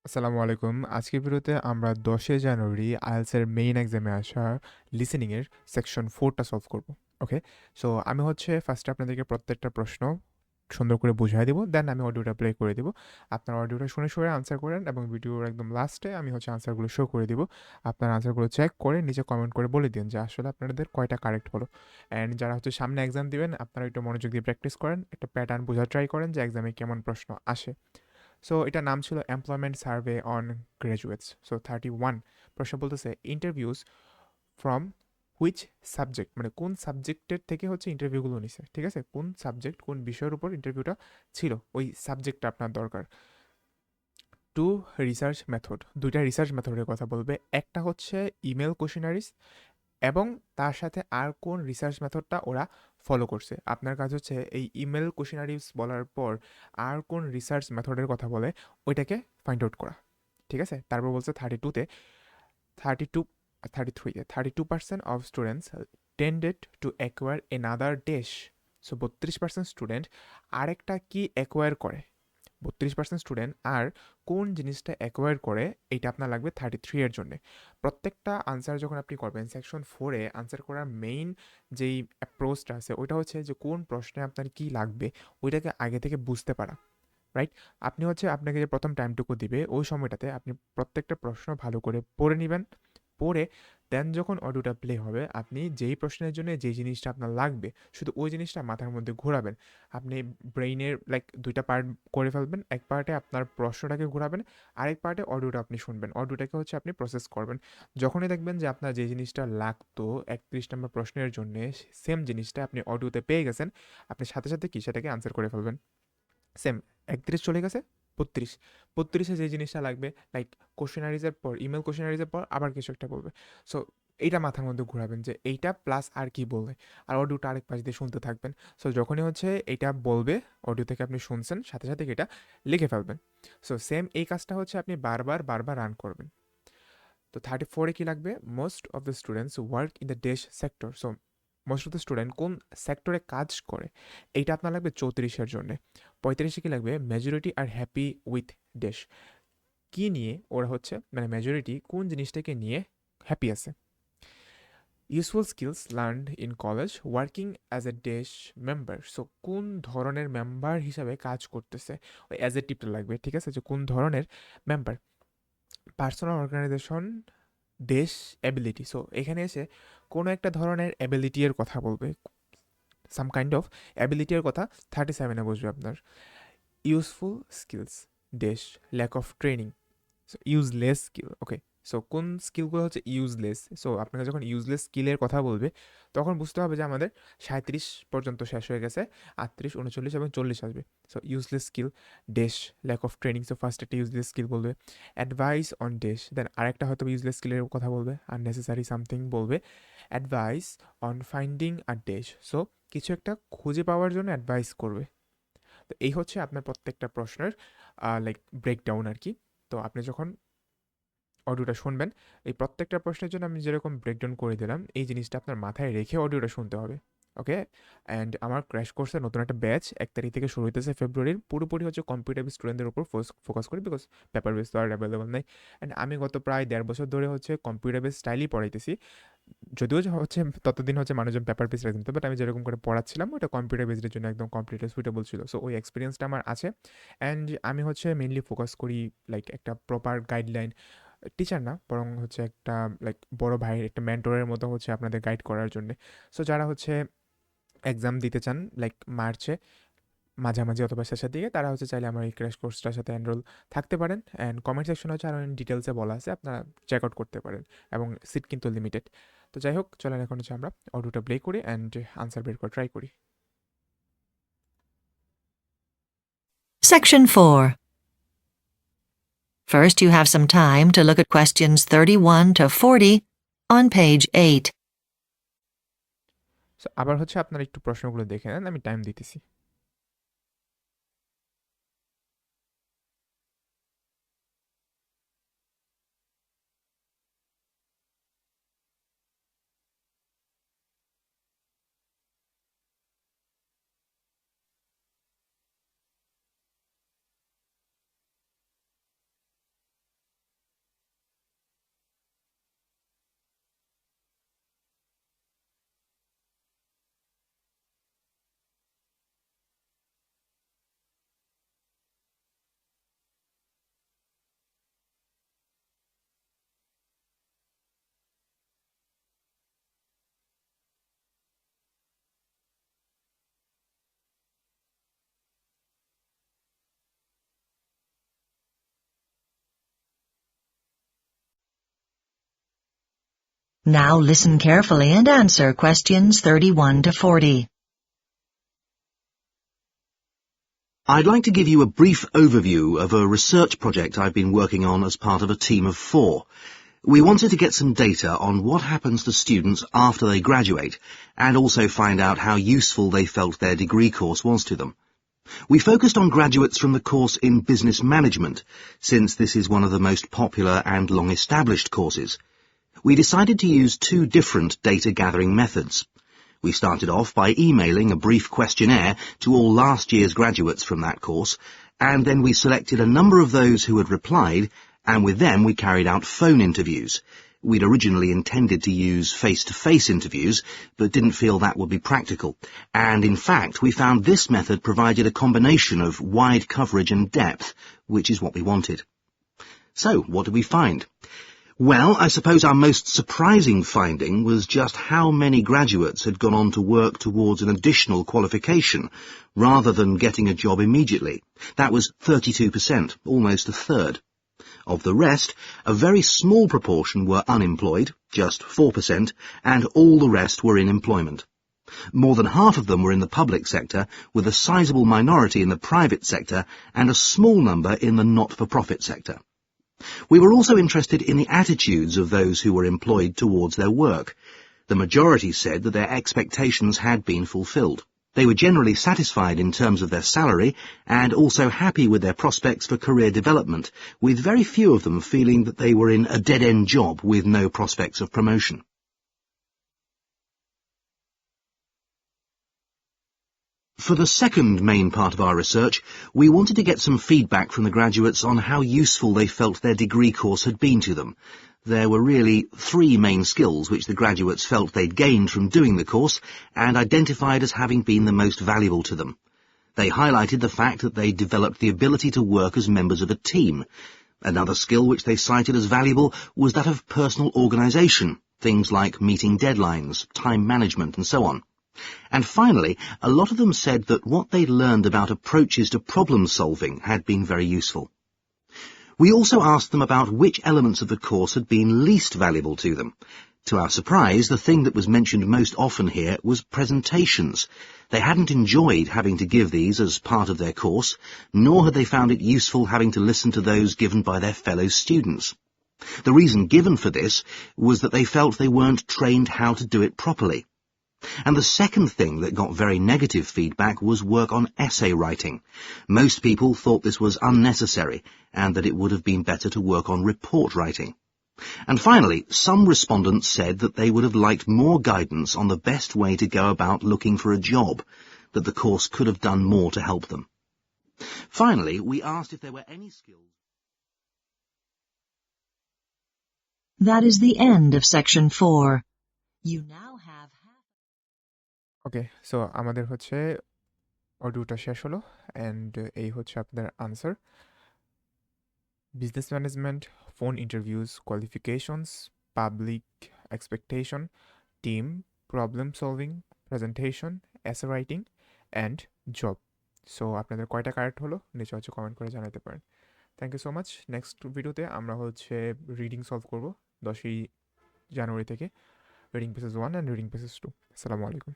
আসসালামু আলাইকুম। আজকের ভিডিওতে আমরা ১০ জানুয়ারি IELTS এর মেইন এক্সামে আসা লিসেনিং এর সেকশন 4 টা সলভ করব। ওকে? সো আমি ফার্স্টে আপনাদেরকে প্রত্যেকটা প্রশ্ন সুন্দর করে বুঝায় দিব। দেন আমি অডিওটা প্লে করে দিব। আপনারা অডিওটা শুনে আনসার করেন এবং ভিডিওর একদম লাস্টে আমি আনসারগুলো শো করে দিব। আপনারা আনসারগুলো চেক করে নিচে কমেন্ট করে বলে দিন যে আসলে আপনাদের কয়টা কারেক্ট হলো। অ্যান্ড যারা সামনে এক্সাম দিবেন আপনারা একটু মনোযোগ দিয়ে প্র্যাকটিস করেন। একটা প্যাটার্ন বোঝার ট্রাই করেন যে এক্সামে কেমন প্রশ্ন আসে। সো এটার নাম ছিল employment survey on graduates. So 31 প্রশ্ন বলতেছে ইন্টারভিউস ফ্রম হুইচ সাবজেক্ট, মানে কোন সাবজেক্টের থেকে ইন্টারভিউগুলো নিছে, ঠিক আছে? কোন সাবজেক্ট, কোন বিষয়ের উপর ইন্টারভিউটা ছিল, ওই সাবজেক্টটা আপনার দরকার। টু রিসার্চ মেথড, দুইটা রিসার্চ মেথডের কথা বলবে। একটা ইমেল কোশ্চেনারিজ এবং তার সাথে আর কোন রিসার্চ মেথডটা ওরা ফলো করছে। আপনার কাজ এই ইমেল কোশ্চেনারিজ বলার পর আর কোন রিসার্চ মেথডের কথা বলে ওইটাকে ফাইন্ড আউট করা, ঠিক আছে? তারপর বলছে 32তে 32 33তে 32% of students টেন্ডেড to acquire another dash. So 32% student আরেকটা কি অ্যাকোয়ার করে, 32% স্টুডেন্ট আর কোন জিনিসটা অ্যাকোয়ার করে, এইটা আপনার লাগবে 33 এর জন্য। প্রত্যেকটা আনসার যখন আপনি করবেন সেকশন 4-এ আনসার করার মেইন যেই অ্যাপ্রোচটা আছে ওইটা যে কোন প্রশ্নে আপনার কি লাগবে ওইটাকে আগে থেকে বুঝতে পারা, রাইট? আপনি আপনাকে যে প্রথম টাইমটুকু দিবে ওই সময়টাতে আপনি প্রত্যেকটা প্রশ্ন ভালো করে পড়ে নেবেন। পড়ে দেন যখন অডিওটা প্লে হবে আপনি যেই প্রশ্নের জন্য যেই জিনিসটা আপনার লাগবে শুধু ওই জিনিসটা মাথার মধ্যে ঘোরাবেন। আপনি ব্রেইনের দুইটা পার্ট করে ফেলবেন। এক পার্টে আপনার প্রশ্নটাকে ঘোরাবেন, আরেক পার্টে অডিওটা আপনি শুনবেন, অডিওটাকে আপনি প্রসেস করবেন। যখনই দেখবেন যে আপনার যে জিনিসটা লাগতো 31 নম্বর প্রশ্নের জন্য সেম জিনিসটা আপনি অডিওতে পেয়ে গেছেন, আপনি সাথে সাথে কি সেটাকে আনসার করে ফেলবেন। সেম 31 চলে গেছে 32, 32-এ যে জিনিসটা লাগবে লাইক কোশ্চেনারিজের পর ইমেল কোশ্চেনারিজের পর আবার কিছু একটা বলবে। সো এইটা মাথার মধ্যে ঘোরাবেন যে এইটা প্লাস আর কি বলবে, আর অডিওটা আরেক পাশ দিয়ে শুনতে থাকবেন। সো যখনই এইটা বলবে অডিও থেকে আপনি শুনছেন সাথে সাথে এটা লিখে ফেলবেন। সো সেম এই কাজটা আপনি বারবার বারবার রান করবেন। তো 34-এ কি লাগবে, most of the students work in the dash sector. So most of the student কোন সেক্টরে কাজ করে, এইটা আপনার লাগবে 34-এর জন্য। 35-এ কি লাগবে, majority are happy with dash, কি নিয়ে ওরা মানে মেজরিটি কোন জিনিসটাকে নিয়ে হ্যাপি আছে। Useful skills learned in college working as a dash member. So কোন ধরনের মেম্বার হিসাবে কাজ করতেছে, ওই অ্যাজ এ টিপটা লাগবে, ঠিক আছে? যে কোন ধরনের মেম্বার। পার্সোনাল অর্গানাইজেশন দেশ অ্যাবিলিটি। সো এখানে কোনো একটা ধরনের অ্যাবিলিটি এর কথা বলবে, সাম কাইন্ড অফ অ্যাবিলিটি এর কথা 37-এ বসবে আপনার। Useful skills dash lack of training, so useless skill. Okay, so কোন স্কিলগুলো ইউজলেস। সো আপনাকে যখন ইউজলেস স্কিলের কথা বলবে তখন বুঝতে হবে যে আমাদের 37 পর্যন্ত শেষ হয়ে গেছে, 38, 39 এবং 40 আসবে। So useless skill dash lack of training. So first একটা ইউজলেস স্কিল বলবে। অ্যাডভাইস অন ডেশ, দেন আরেকটা হয়তো ইউজলেস স্কিলের কথা বলবে, আননেসেসারি সামথিং বলবে। Advice on finding a dash, so কিছু একটা খুঁজে পাওয়ার জন্য অ্যাডভাইস করবে। তো এই আপনার প্রত্যেকটা প্রশ্নের লাইক ব্রেকডাউন আর কি। তো আপনি যখন অডিওটা শুনবেন এই প্রত্যেকটা প্রশ্নের জন্য আমি যেরকম ব্রেকডাউন করে দিলাম এই জিনিসটা আপনার মাথায় রেখে অডিওটা শুনতে হবে। ওকে? অ্যান্ড আমার ক্র্যাশ কোর্সের নতুন একটা ব্যাচ 1 তারিখ থেকে শুরু হইতেছে ফেব্রুয়ারির, পুরোপুরি কম্পিউটার বেস স্টুডেন্টদের উপর ফোকাস করি, বিকজ পেপার বেস তো আর অ্যাভেলেবল নাই। অ্যান্ড আমি গত প্রায় 1.5 বছর ধরে কম্পিউটার বেস স্টাইলই পড়াইতেছি। যদিও ততদিন মানুষজন পেপার বেস রাখতে, বাট আমি যেরকম করে পড়াচ্ছিলাম ওটা কম্পিউটার বেসডের জন্য একদম কমপ্লিটলি সুইটেবল ছিল। সো ওই এক্সপিরিয়েন্সটা আমার আছে। অ্যান্ড আমি মেনলি ফোকাস করি লাইক একটা প্রপার গাইডলাইন, টিচার না বরং একটা লাইক বড় ভাইয়ের একটা মেন্টরের মতো আপনাদের গাইড করার জন্য। সো যারা এক্সাম দিতে চান লাইক মার্চে মাঝামাঝি অথবা শেষের দিকে, তারা চাইলে আমার এই ক্র্যাশ কোর্সটার সাথে এনরোল থাকতে পারেন। অ্যান্ড কমেন্ট সেকশনে আরও ডিটেলসে বলা আছে, আপনারা চেক আউট করতে পারেন। এবং সিট কিন্তু লিমিটেড। তো যাই হোক, চলেন এখন আমরা অডিওটা প্লে করি অ্যান্ড আনসার বের করে ট্রাই করি। Section 4. First, you have some time to look at questions 31 to 40 on page 8. So আবার আপনারা একটু প্রশ্নগুলো দেখে নেন, আমি টাইম দিতেছি। Now listen carefully and answer questions 31 to 40. I'd like to give you a brief overview of a research project I've been working on as part of a team of 4. We wanted to get some data on what happens to students after they graduate, and also find out how useful they felt their degree course was to them. We focused on graduates from the course in business management, since this is one of the most popular and long-established courses. We decided to use 2 different data gathering methods. We started off by emailing a brief questionnaire to all last year's graduates from that course, and then we selected a number of those who had replied, and with them we carried out phone interviews. We'd originally intended to use face-to-face interviews, but didn't feel that would be practical, and in fact we found this method provided a combination of wide coverage and depth, which is what we wanted. So, what did we find? Well, I suppose our most surprising finding was just how many graduates had gone on to work towards an additional qualification, rather than getting a job immediately. That was 32%, almost a third. Of the rest, a very small proportion were unemployed, just 4%, and all the rest were in employment. More than half of them were in the public sector, with a sizable minority in the private sector, and a small number in the not-for-profit sector. We were also interested in the attitudes of those who were employed towards their work. The majority said that their expectations had been fulfilled. They were generally satisfied in terms of their salary and also happy with their prospects for career development, with very few of them feeling that they were in a dead-end job with no prospects of promotion. For the second main part of our research, we wanted to get some feedback from the graduates on how useful they felt their degree course had been to them. There were really 3 main skills which the graduates felt they'd gained from doing the course and identified as having been the most valuable to them. They highlighted the fact that they developed the ability to work as members of a team. Another skill which they cited as valuable was that of personal organisation, things like meeting deadlines, time management and so on. And finally, a lot of them said that what they'd learned about approaches to problem solving had been very useful. We also asked them about which elements of the course had been least valuable to them. To our surprise, the thing that was mentioned most often here was presentations. They hadn't enjoyed having to give these as part of their course, nor had they found it useful having to listen to those given by their fellow students. The reason given for this was that they felt they weren't trained how to do it properly. And the second thing that got very negative feedback was work on essay writing. Most people thought this was unnecessary and that it would have been better to work on report writing. And finally, some respondents said that they would have liked more guidance on the best way to go about looking for a job, that the course could have done more to help them. Finally, we asked if there were any skills. That is the end of section 4. You now have okay, so আমাদের হচ্ছে অডিওটা শেষ হলো and এই হচ্ছে আপনাদের answer. Business management, phone interviews, qualifications, public expectation, team, problem solving, presentation, essay writing and job. So আপনাদের কয়টা কারেক্ট হলো নিচে হচ্ছে কমেন্ট করে জানাতে পারেন। Thank you so much. Next ভিডিওতে আমরা হচ্ছে রিডিং সলভ করবো 10ই জানুয়ারি থেকে, reading passages 1 and reading passages 2। আসসালামু আলাইকুম।